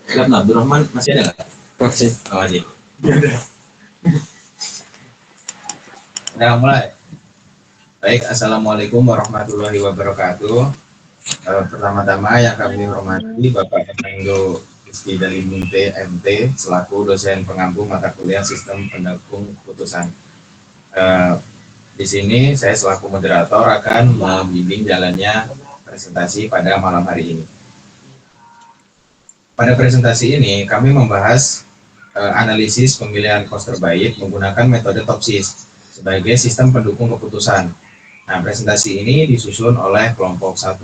Silakan Abdurrahman, masih ada nggak? Masih. Oh, masih. Udah mulai. Baik, Assalamualaikum warahmatullahi wabarakatuh. Pertama-tama yang kami hormati Bapak Emendo Rizky Dalimunte MT selaku dosen pengampu mata kuliah Sistem Pendukung Keputusan. Di sini saya selaku moderator akan membimbing jalannya presentasi pada malam hari ini. Pada presentasi ini kami membahas analisis pemilihan kos terbaik menggunakan metode TOPSIS sebagai sistem pendukung keputusan. Nah, presentasi ini disusun oleh kelompok 1.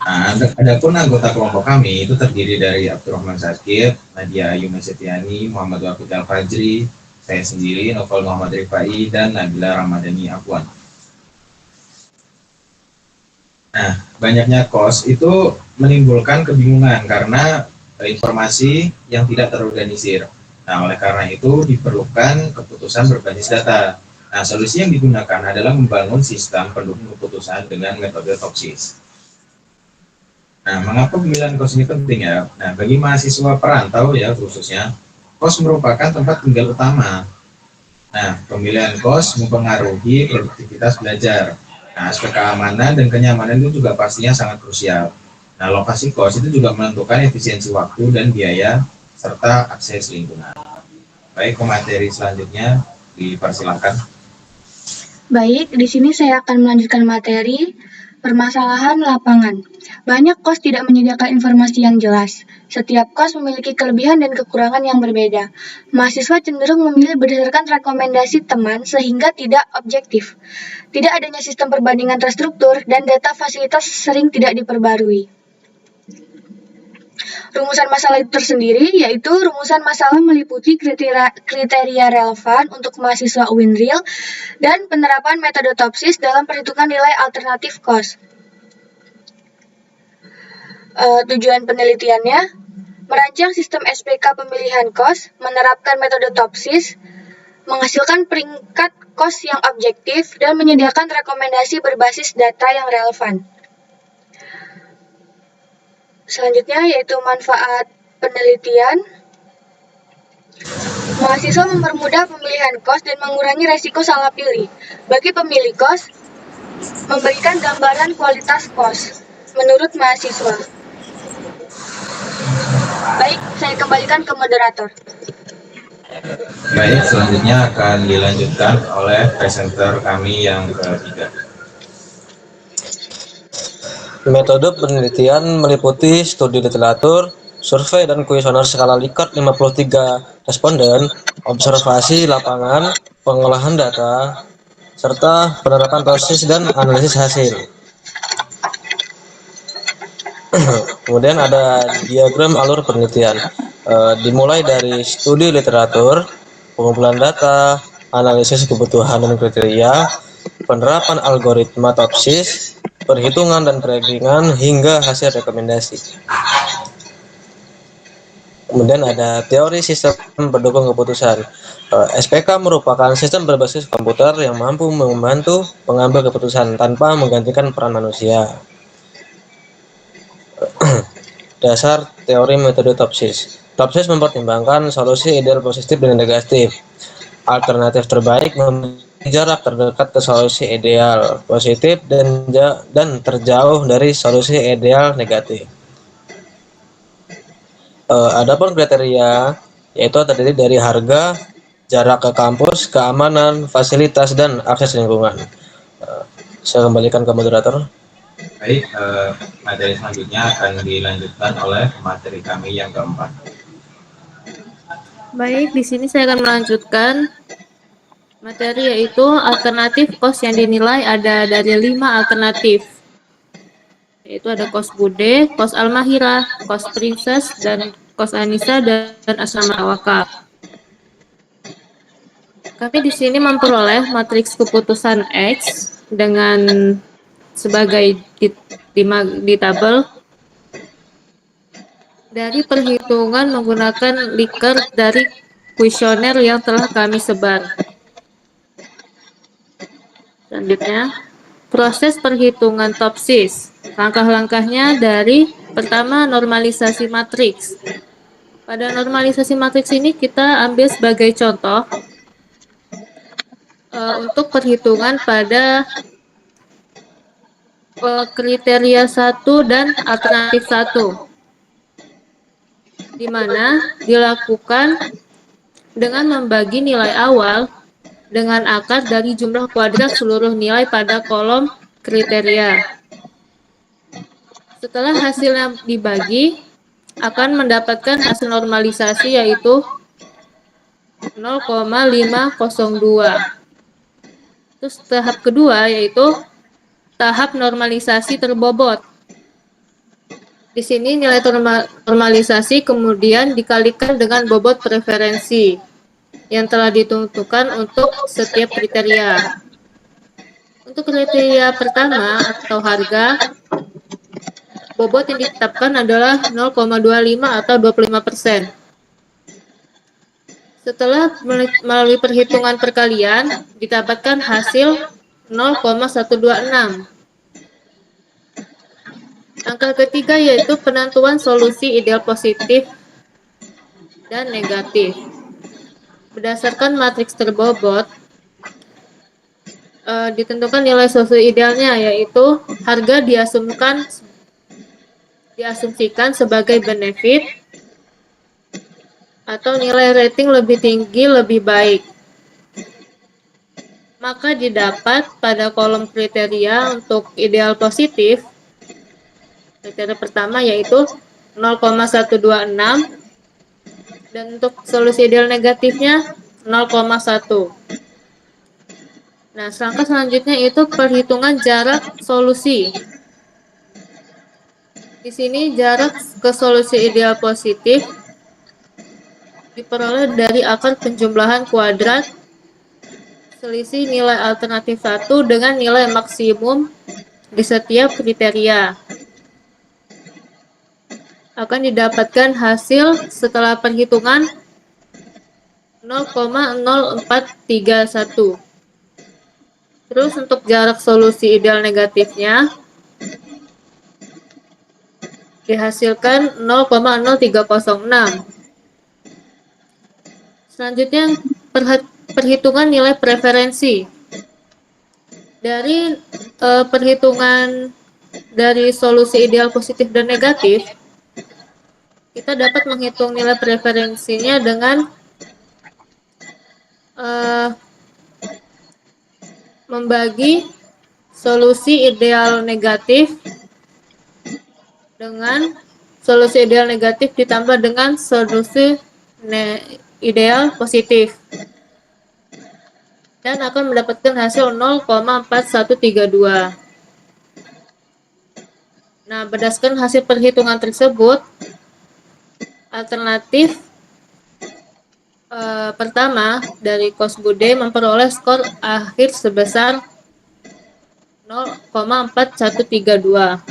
Nah, adapun anggota kelompok kami itu terdiri dari Abdurrahman Zakir, Nadia Ayu Mesyetiani, Muhammad Wafid Al-Fajri, saya sendiri, Novel Muhammad Rifai, dan Nabila Ramadhani Afwan. Nah, banyaknya kos itu menimbulkan kebingungan karena informasi yang tidak terorganisir. Nah, oleh karena itu diperlukan keputusan berbasis data. Nah, solusi yang digunakan adalah membangun sistem pendukung keputusan dengan metode TOPSIS. Nah, mengapa pemilihan kos ini penting ya? Nah, bagi mahasiswa perantau ya khususnya, kos merupakan tempat tinggal utama. Nah, pemilihan kos mempengaruhi produktivitas belajar. Nah, aspek keamanan dan kenyamanan itu juga pastinya sangat krusial. Nah, lokasi kos itu juga menentukan efisiensi waktu dan biaya serta akses lingkungan. Baik, ke materi selanjutnya dipersilakan. Baik, di sini saya akan melanjutkan materi permasalahan lapangan. Banyak kos tidak menyediakan informasi yang jelas. Setiap kos memiliki kelebihan dan kekurangan yang berbeda. Mahasiswa cenderung memilih berdasarkan rekomendasi teman sehingga tidak objektif. Tidak adanya sistem perbandingan terstruktur dan data fasilitas sering tidak diperbarui. Rumusan masalah itu tersendiri yaitu rumusan masalah meliputi kriteria relevan untuk mahasiswa UINRIL dan penerapan metode TOPSIS dalam perhitungan nilai alternatif kos. Tujuan penelitiannya, merancang sistem SPK pemilihan kos, menerapkan metode TOPSIS, menghasilkan peringkat kos yang objektif, dan menyediakan rekomendasi berbasis data yang relevan. Selanjutnya yaitu manfaat penelitian. Mahasiswa mempermudah pemilihan kos dan mengurangi resiko salah pilih. Bagi pemilih kos, memberikan gambaran kualitas kos menurut mahasiswa. Baik, saya kembalikan ke moderator. Baik, selanjutnya akan dilanjutkan oleh presenter kami yang ketiga. Metode penelitian meliputi studi literatur, survei dan kuesioner skala Likert 53 responden, observasi lapangan, pengolahan data, serta penerapan proses dan analisis hasil. Kemudian ada diagram alur penelitian. Dimulai dari studi literatur, pengumpulan data, analisis kebutuhan dan kriteria, penerapan algoritma TOPSIS, perhitungan dan trackingan hingga hasil rekomendasi. Kemudian ada teori sistem pendukung keputusan. SPK merupakan sistem berbasis komputer yang mampu membantu mengambil keputusan tanpa menggantikan peran manusia. Dasar teori metode TOPSIS. TOPSIS mempertimbangkan solusi ideal positif dan negatif. Alternatif terbaik memiliki jarak terdekat ke solusi ideal positif dan terjauh dari solusi ideal negatif. Adapun kriteria yaitu terdiri dari harga, jarak ke kampus, keamanan, fasilitas, dan akses lingkungan. Saya kembalikan ke moderator. Baik, materi selanjutnya akan dilanjutkan oleh materi kami yang keempat. Baik, di sini saya akan melanjutkan materi yaitu alternatif kos yang dinilai ada dari 5 alternatif. Yaitu ada kos Bude, kos Almahira, kos Princess, dan kos Anissa dan Asrama Awaka. Kami di sini memperoleh matriks keputusan X dengan sebagai di tabel dari perhitungan menggunakan Likert dari kuesioner yang telah kami sebar. Selanjutnya, proses perhitungan TOPSIS. Langkah-langkahnya dari Pertama, normalisasi matriks. Pada normalisasi matriks ini kita ambil sebagai contoh untuk perhitungan pada kriteria 1 dan alternatif 1, di mana dilakukan dengan membagi nilai awal dengan akar dari jumlah kuadrat seluruh nilai pada kolom kriteria. Setelah hasilnya dibagi, akan mendapatkan hasil normalisasi yaitu 0,502. Terus tahap kedua yaitu tahap normalisasi terbobot. Di sini nilai normalisasi kemudian dikalikan dengan bobot preferensi yang telah ditentukan untuk setiap kriteria. Untuk kriteria pertama atau harga, bobot yang ditetapkan adalah 0,25 atau 25%. Setelah melalui perhitungan perkalian, didapatkan hasil 0,126. Angka ketiga yaitu penentuan solusi ideal positif dan negatif. Berdasarkan matriks terbobot, ditentukan nilai solusi idealnya, yaitu harga diasumsikan sebagai benefit atau nilai rating lebih tinggi lebih baik. Maka didapat pada kolom kriteria untuk ideal positif, kriteria pertama yaitu 0,126, dan untuk solusi ideal negatifnya 0,1. Nah, langkah selanjutnya itu perhitungan jarak solusi. Di sini jarak ke solusi ideal positif diperoleh dari akar penjumlahan kuadrat selisih nilai alternatif 1 dengan nilai maksimum di setiap kriteria. Akan didapatkan hasil setelah perhitungan 0,0431. Terus untuk jarak solusi ideal negatifnya dihasilkan 0,0306. Selanjutnya perhitungan nilai preferensi. Dari perhitungan dari solusi ideal positif dan negatif, kita dapat menghitung nilai preferensinya dengan membagi solusi ideal negatif dengan solusi ideal negatif ditambah dengan solusi ideal positif, dan akan mendapatkan hasil 0,4132. Nah, berdasarkan hasil perhitungan tersebut, alternatif pertama dari Kos Bude memperoleh skor akhir sebesar 0,4132.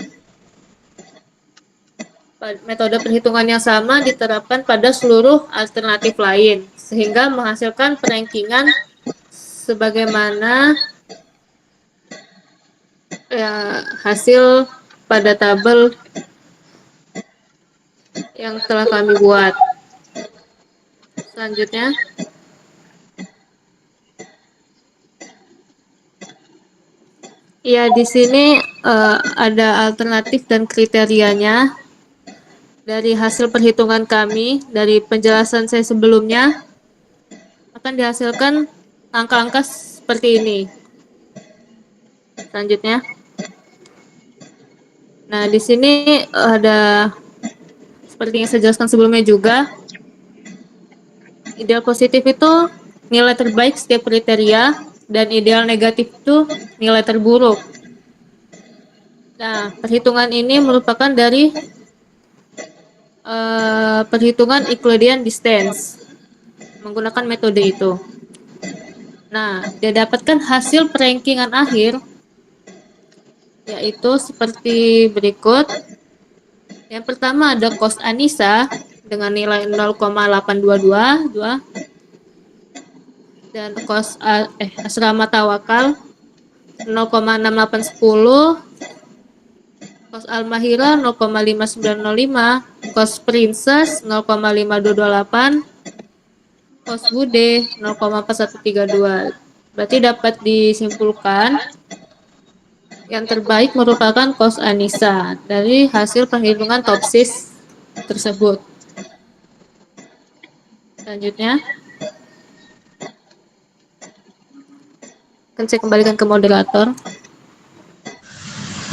Metode perhitungan yang sama diterapkan pada seluruh alternatif lain, sehingga menghasilkan perankingan sebagaimana hasil pada tabel yang telah kami buat. Selanjutnya, ya di sini ada alternatif dan kriterianya. Dari hasil perhitungan kami, dari penjelasan saya sebelumnya, akan dihasilkan angka-angka seperti ini. Selanjutnya, nah di sini ada seperti yang saya jelaskan sebelumnya juga, ideal positif itu nilai terbaik setiap kriteria, dan ideal negatif itu nilai terburuk. Nah, perhitungan ini merupakan dari perhitungan Euclidean distance menggunakan metode itu. Nah, didapatkan hasil perankingan akhir yaitu seperti berikut. Yang pertama ada Kos Anissa dengan nilai 0,8222, dan Kos Asrama Tawakal 0,6810, Kos Al-Mahira 0,5905, kos Princess 0,5228, kos Bude 0,4132. Berarti dapat disimpulkan yang terbaik merupakan kos Anissa dari hasil perhitungan Topsis tersebut. Selanjutnya, akan saya kembalikan ke moderator.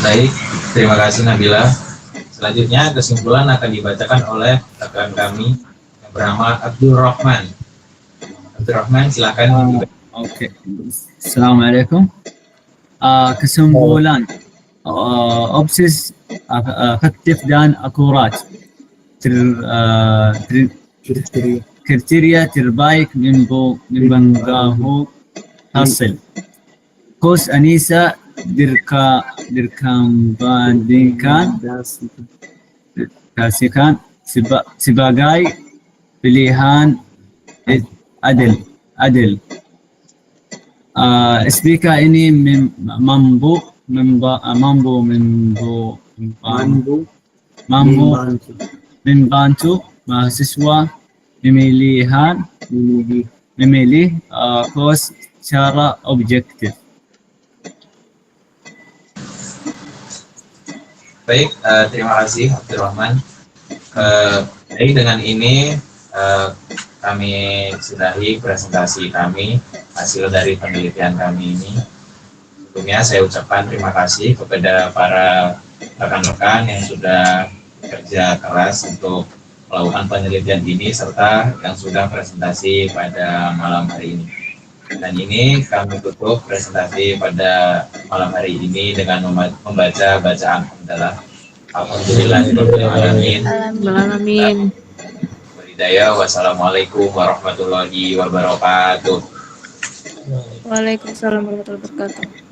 Baik, terima kasih Nabila. Selanjutnya kesimpulan akan dibacakan oleh rekan kami yang bernama Abdul Rahman. Abdul Rahman, silakan. Oke. Assalamualaikum. Kesimpulan OPSIS efektif dan akurat. Kriteria terbaik membantu hasil. Kos Anissa dikembandingkan sebagai pilihan adil. SPK ini mampu membantu mahasiswa memilih kos secara objektif. Baik, terima kasih Abdul Rahman. Baik, dengan ini kami sudahi presentasi kami, hasil dari penelitian kami ini. Sebelumnya saya ucapkan terima kasih kepada para rekan-rekan yang sudah bekerja keras untuk melakukan penelitian ini serta yang sudah presentasi pada malam hari ini. Dan ini kami tutup presentasi pada malam hari ini dengan membaca bacaan hamdalah. Alhamdulillahirobbilalamin. Amin. Wassalamualaikum warahmatullahi wabarakatuh. Waalaikumsalam warahmatullahi wabarakatuh.